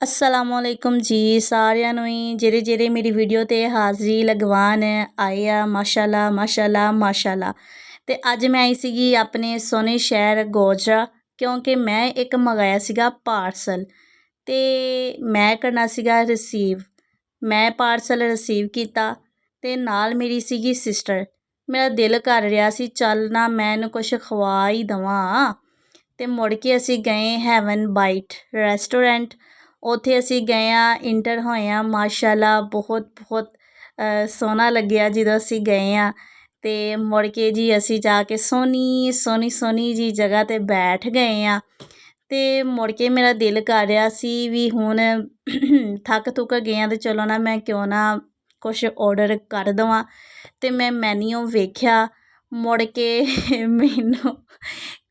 अस्सलामुअलैकुम जी सारिਆਂ ਨੂੰ ਹੀ ਜਿਹੜੇ ਮੇਰੀ ਵੀਡੀਓ ਤੇ ਹਾਜ਼ਰੀ ਲਗਵਾਨ ਆਏ ਆ ਮਾਸ਼ਾਅੱਲਾ ਮਾਸ਼ਾਅੱਲਾ ਮਾਸ਼ਾਅੱਲਾ। ਤੇ ਅੱਜ ਮੈਂ ਆਈ ਸੀਗੀ ਆਪਣੇ ਸੋਹਣੇ ਸ਼ਹਿਰ ਗੋਜਰਾ ਕਿਉਂਕਿ ਮੈਂ ਇੱਕ ਮੰਗਾਇਆ ਸੀਗਾ ਪਾਰਸਲ ਤੇ ਮੈਂ ਕਰਨਾ ਸੀਗਾ ਰਿਸੀਵ। ਮੈਂ ਪਾਰਸਲ ਰਿਸੀਵ ਕੀਤਾ ਤੇ ਨਾਲ ਮੇਰੀ ਸੀਗੀ ਸਿਸਟਰ। ਮੇਰਾ ਦਿਲ ਕਰ ਰਿਹਾ ਸੀ ਚੱਲ ਨਾ ਮੈਂ ਇਹਨੂੰ ਕੁਛ ਖਵਾ ਹੀ ਦਵਾਂ ਤੇ ਮੁੜ ਕੇ ਅਸੀਂ ਗਏ ਹੈਵਨ ਬਾਈਟ ਰੈਸਟੋਰੈਂਟ। ਉੱਥੇ ਅਸੀਂ ਗਏ ਹਾਂ ਇੰਟਰ ਹੋਏ ਹਾਂ ਮਾਸ਼ਾਅੱਲਾ ਬਹੁਤ ਸੋਹਣਾ ਲੱਗਿਆ ਜਦੋਂ ਅਸੀਂ ਗਏ ਹਾਂ। ਅਤੇ ਮੁੜ ਕੇ ਜੀ ਅਸੀਂ ਜਾ ਕੇ ਸੋਹਣੀ ਜੀ ਜਗ੍ਹਾ 'ਤੇ ਬੈਠ ਗਏ ਹਾਂ ਅਤੇ ਮੁੜ ਕੇ ਮੇਰਾ ਦਿਲ ਕਰ ਰਿਹਾ ਸੀ ਵੀ ਹੁਣ ਥੱਕ ਥੁੱਕ ਗਏ ਹਾਂ ਅਤੇ ਚਲੋ ਨਾ ਮੈਂ ਕਿਉਂ ਨਾ ਕੁਛ ਔਡਰ ਕਰ ਦੇਵਾਂ। ਅਤੇ ਮੈਂ ਮੈਨਿਊ ਵੇਖਿਆ ਮੁੜ ਕੇ ਮੈਨੂੰ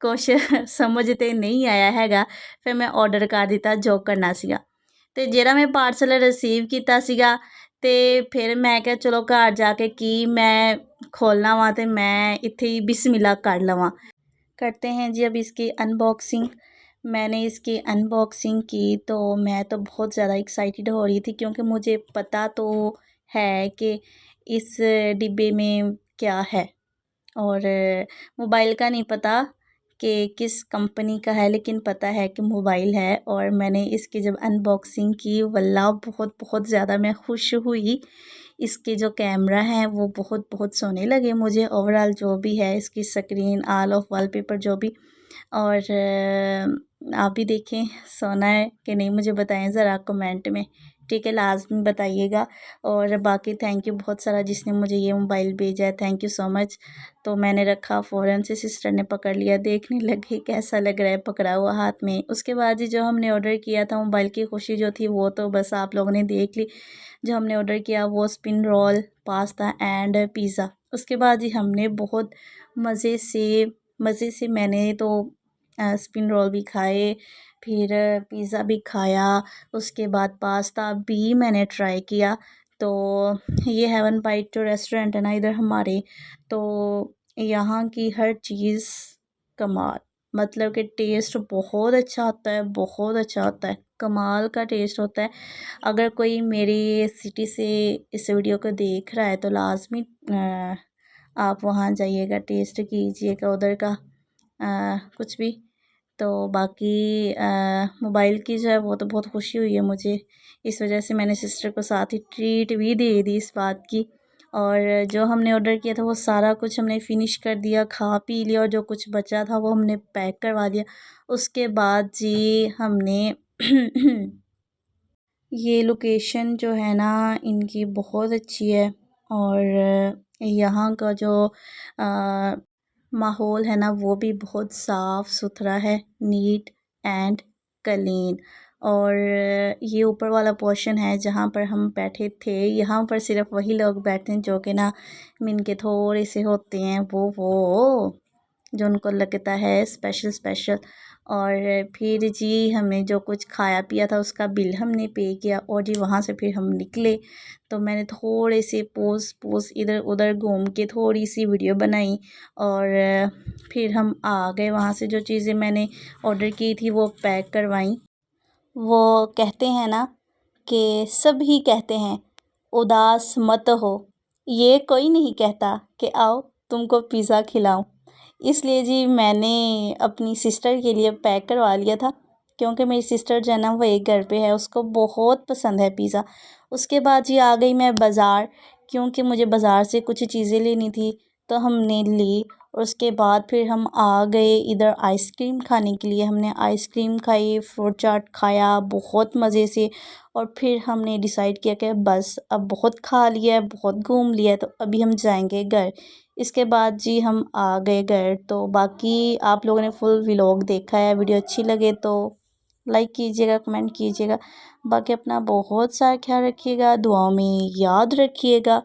ਕੁਛ ਸਮਝ 'ਤੇ ਨਹੀਂ ਆਇਆ ਹੈਗਾ। ਫਿਰ ਮੈਂ ਔਡਰ ਕਰ ਦਿੱਤਾ ਜੋ ਕਰਨਾ ਸੀਗਾ ਅਤੇ ਜਿਹੜਾ ਮੈਂ ਪਾਰਸਲ ਰਿਸੀਵ ਕੀਤਾ ਸੀਗਾ ਅਤੇ ਫਿਰ ਮੈਂ ਕਿਹਾ ਚਲੋ ਘਰ ਜਾ ਕੇ ਕੀ ਮੈਂ ਖੋਲ੍ਹਣਾ ਵਾ ਅਤੇ ਮੈਂ ਇੱਥੇ ही बिस्मिल्लाह कर लवां। करते हैं जी अब इसकी अनबॉक्सिंग। मैंने इसकी अनबॉक्सिंग की तो मैं तो बहुत ज़्यादा एक्साइटेड हो रही थी क्योंकि मुझे पता तो है कि इस डिब्बे में क्या है और मोबाइल का नहीं पता कि किस कंपनी का है लेकिन पता है कि मोबाइल है। और मैंने इसकी जब अनबॉक्सिंग की वल्लाह बहुत ज़्यादा मैं खुश हुई। इसके जो कैमरा हैं वो बहुत सोने लगे मुझे। ओवरऑल जो भी है इसकी स्क्रीन ऑल ऑफ वॉलपेपर जो भी और आप भी देखें सोना है कि नहीं मुझे बताएं ज़रा कमेंट में, ठीक है लाजमी बताइएगा। और बाकी थैंक यू बहुत सारा जिसने मुझे ये मोबाइल भेजा है, थैंक यू सो मच। तो मैंने रखा फ़ौरन से सिस्टर ने पकड़ लिया, देखने लगे कैसा लग रहा है पकड़ा हुआ हाथ में। उसके बाद ही जो हमने ऑर्डर किया था मोबाइल की खुशी जो थी वो तो बस आप लोगों ने देख ली। जो हमने ऑर्डर किया वो spin roll pasta and pizza. उसके बाद ही हमने बहुत मज़े से मैंने तो स्पिन रोल भी खाए, फिर पिज़्ज़ा भी खाया, उसके बाद पास्ता भी मैंने ट्राई किया। तो ये हेवन बाइट जो रेस्टोरेंट है ना इधर हमारे, तो यहाँ की हर चीज़ कमाल, मतलब कि टेस्ट बहुत अच्छा होता है, बहुत अच्छा होता है, कमाल का टेस्ट होता है। अगर कोई मेरी सिटी से इस वीडियो को देख रहा है तो लाजमी आप वहाँ जाइएगा, टेस्ट कीजिएगा उधर का कुछ भी। तो बाकी मोबाइल की जो है वो तो बहुत खुशी हुई है मुझे, इस वजह से मैंने सिस्टर को साथ ही ट्रीट भी दे दी इस बात की। और जो हमने ऑर्डर किया था वो सारा कुछ हमने फ़िनिश कर दिया, खा पी लिया और जो कुछ बचा था वो हमने पैक करवा दिया। उसके बाद जी हमने ये लोकेशन जो है ना इनकी बहुत अच्छी है और यहाँ का जो माहौल है ना वो भी बहुत साफ़ सुथरा है, नीट एंड क्लीन। और ये ऊपर वाला पोर्शन है जहाँ पर हम बैठे थे, यहाँ पर सिर्फ वही लोग बैठते हैं जो कि ना मिनके थोड़े से होते हैं वो जो उनको लगता है स्पेशल। और फिर जी हमने जो कुछ खाया पिया था उसका बिल हमने पे किया और जी वहाँ से फिर हम निकले। तो मैंने थोड़े से पोज़ इधर उधर घूम के थोड़ी सी वीडियो बनाई और फिर हम आ गए वहाँ से। जो चीज़ें मैंने ऑर्डर की थी वो पैक करवाई। वो कहते हैं ना कि सभी कहते हैं उदास मत हो, ये कोई नहीं कहता कि आओ तुमको पिज़्ज़ा खिलाऊं। इसलिए जी मैंने अपनी सिस्टर के लिए पैक करवा लिया था क्योंकि मेरी सिस्टर जो है ना वो एक घर पे है, उसको बहुत पसंद है पिज़्ज़ा। उसके बाद जी आ गई मैं बाज़ार क्योंकि मुझे बाज़ार से कुछ चीज़ें लेनी थी तो हमने ली। और उसके बाद फिर हम आ गए इधर आइसक्रीम खाने के लिए। हमने आइसक्रीम खाई, फ्रूट चाट खाया बहुत मज़े से। और फिर हमने डिसाइड किया कि बस अब बहुत खा लिया है, बहुत घूम लिया है, तो अभी हम जाएंगे घर। इसके बाद जी हम आ गए घर। तो बाकी आप लोगों ने फुल व्लॉग देखा है, वीडियो अच्छी लगे तो लाइक कीजिएगा, कमेंट कीजिएगा। बाकी अपना बहुत सारा ख्याल रखिएगा, दुआओं में याद रखिएगा।